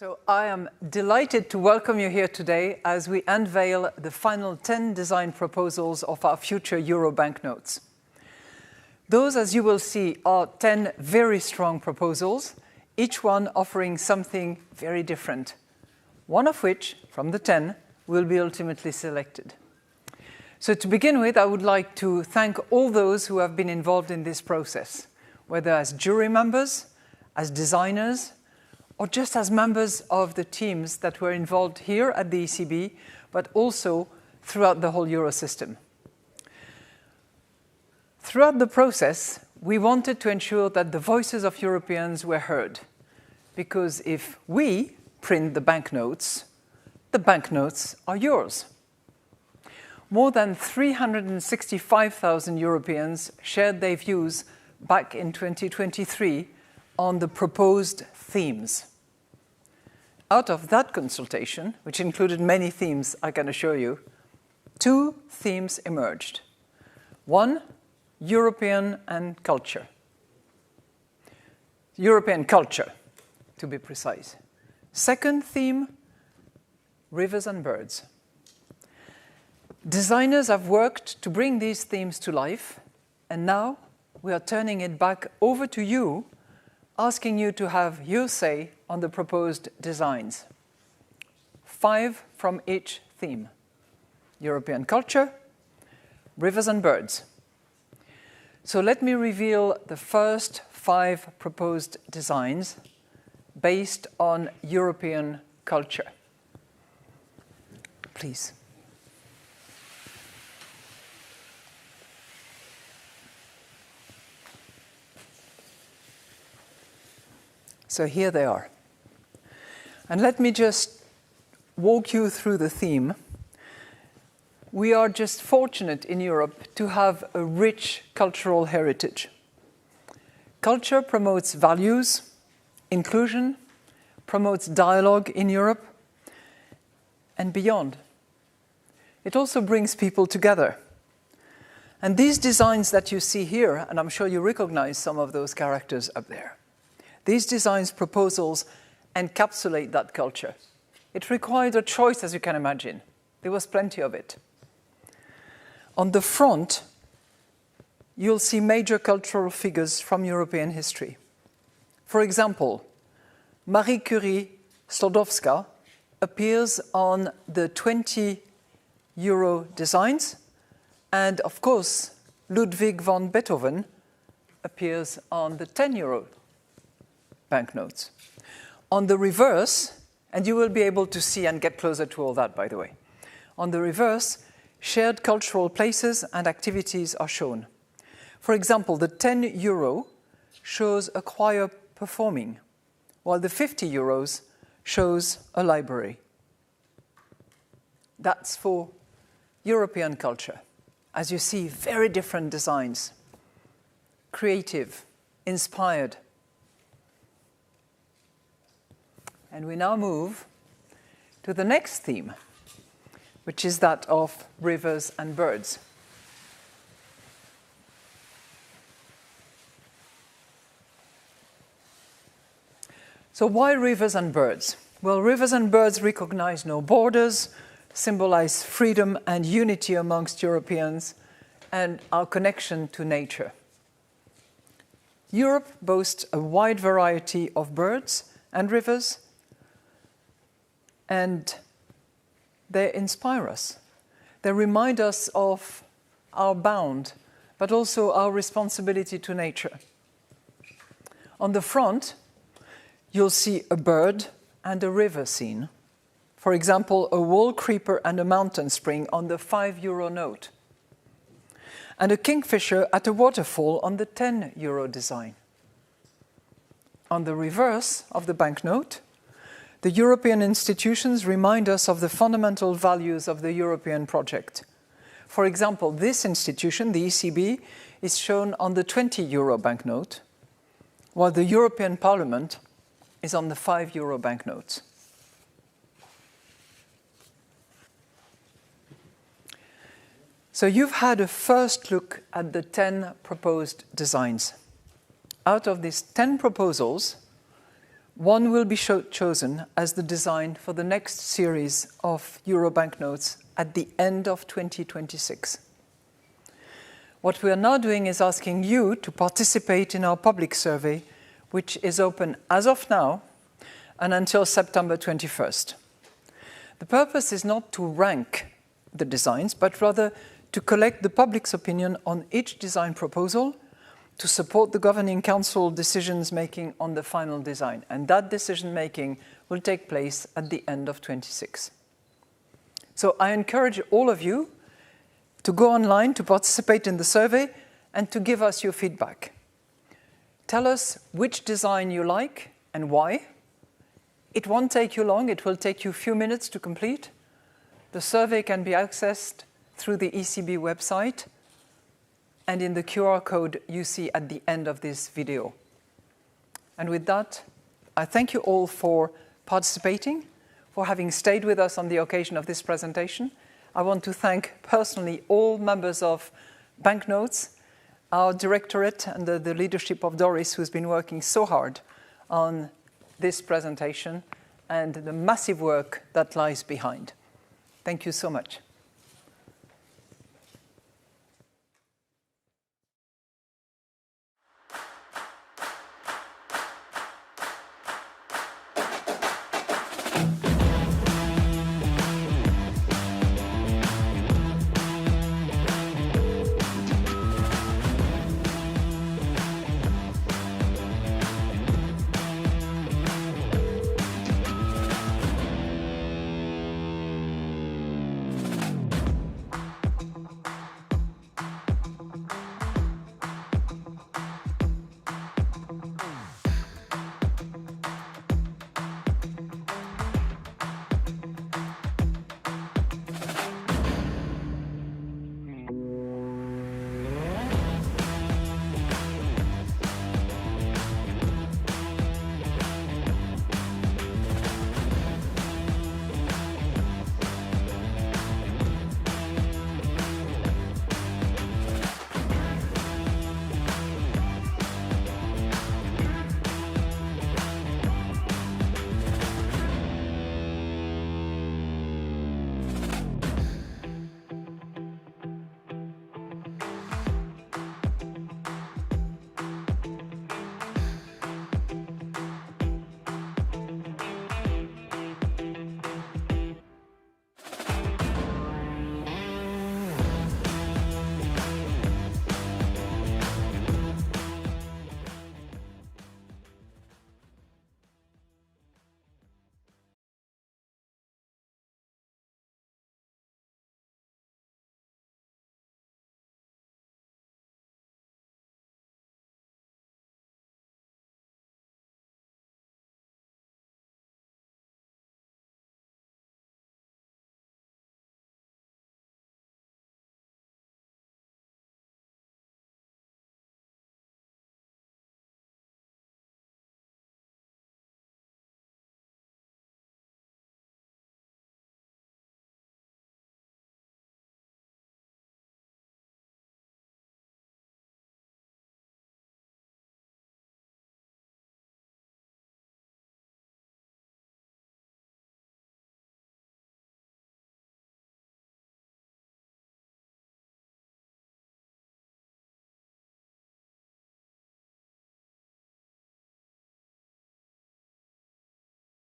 So I am delighted to welcome you here today as we unveil the final 10 design proposals of our future Euro banknotes. Those, as you will see, are 10 very strong proposals, each one offering something very different, one of which, from the 10, will be ultimately selected. So to begin with, I would like to thank all those who have been involved in this process, whether as jury members, as designers, or just as members of the teams that were involved here at the ECB, but also throughout the whole Euro system. Throughout the process, we wanted to ensure that the voices of Europeans were heard, because if we print the banknotes are yours. More than 365,000 Europeans shared their views back in 2023 on the proposed themes. Out of that consultation, which included many themes, I can assure you, 2 themes emerged. One, European and culture. European culture, to be precise. Second theme, rivers and birds. Designers have worked to bring these themes to life, and now we are turning it back over to you, asking you to have your say on the proposed designs. 5 from each theme: European culture, rivers and birds. So let me reveal the first 5 proposed designs based on European culture. Please. So here they are. And let me just walk you through the theme. We are just fortunate in Europe to have a rich cultural heritage. Culture promotes values, inclusion, promotes dialogue in Europe and beyond. It also brings people together. And these designs that you see here, and I'm sure you recognize some of those characters up there, these designs' proposals encapsulate that culture. It required a choice, as you can imagine. There was plenty of it. On the front, you'll see major cultural figures from European history. For example, Marie Curie Sklodowska appears on the 20 euro designs, and of course, Ludwig van Beethoven appears on the 10 euro banknotes. On the reverse, and you will be able to see and get closer to all that, by the way. On the reverse, shared cultural places and activities are shown. For example, the 10 euro shows a choir performing, while the 50 euros shows a library. That's for European culture. As you see, very different designs. Creative, inspired. And we now move to the next theme, which is that of rivers and birds. So why rivers and birds? Well, rivers and birds recognize no borders, symbolize freedom and unity amongst Europeans, and our connection to nature. Europe boasts a wide variety of birds and rivers, and they inspire us. They remind us of our bond, but also our responsibility to nature. On the front, you'll see a bird and a river scene. For example, a wall creeper and a mountain spring on the 5 euro note, and a kingfisher at a waterfall on the 10 euro design. On the reverse of the banknote, the European institutions remind us of the fundamental values of the European project. For example, this institution, the ECB, is shown on the 20 euro banknote, while the European Parliament is on the 5 euro banknotes. So you've had a first look at the 10 proposed designs. Out of these 10 proposals, one will be chosen as the design for the next series of Euro banknotes at the end of 2026. What we are now doing is asking you to participate in our public survey, which is open as of now and until September 21st. The purpose is not to rank the designs, but rather to collect the public's opinion on each design proposal to support the Governing Council decisions making on the final design. And that decision making will take place at the end of 26. So I encourage all of you to go online to participate in the survey and to give us your feedback. Tell us which design you like and why. It won't take you long, it will take you a few minutes to complete. The survey can be accessed through the ECB website and in the QR code you see at the end of this video. And with that, I thank you all for participating, for having stayed with us on the occasion of this presentation. I want to thank personally all members of Banknotes, our directorate under the leadership of Doris, who's been working so hard on this presentation and the massive work that lies behind. Thank you so much.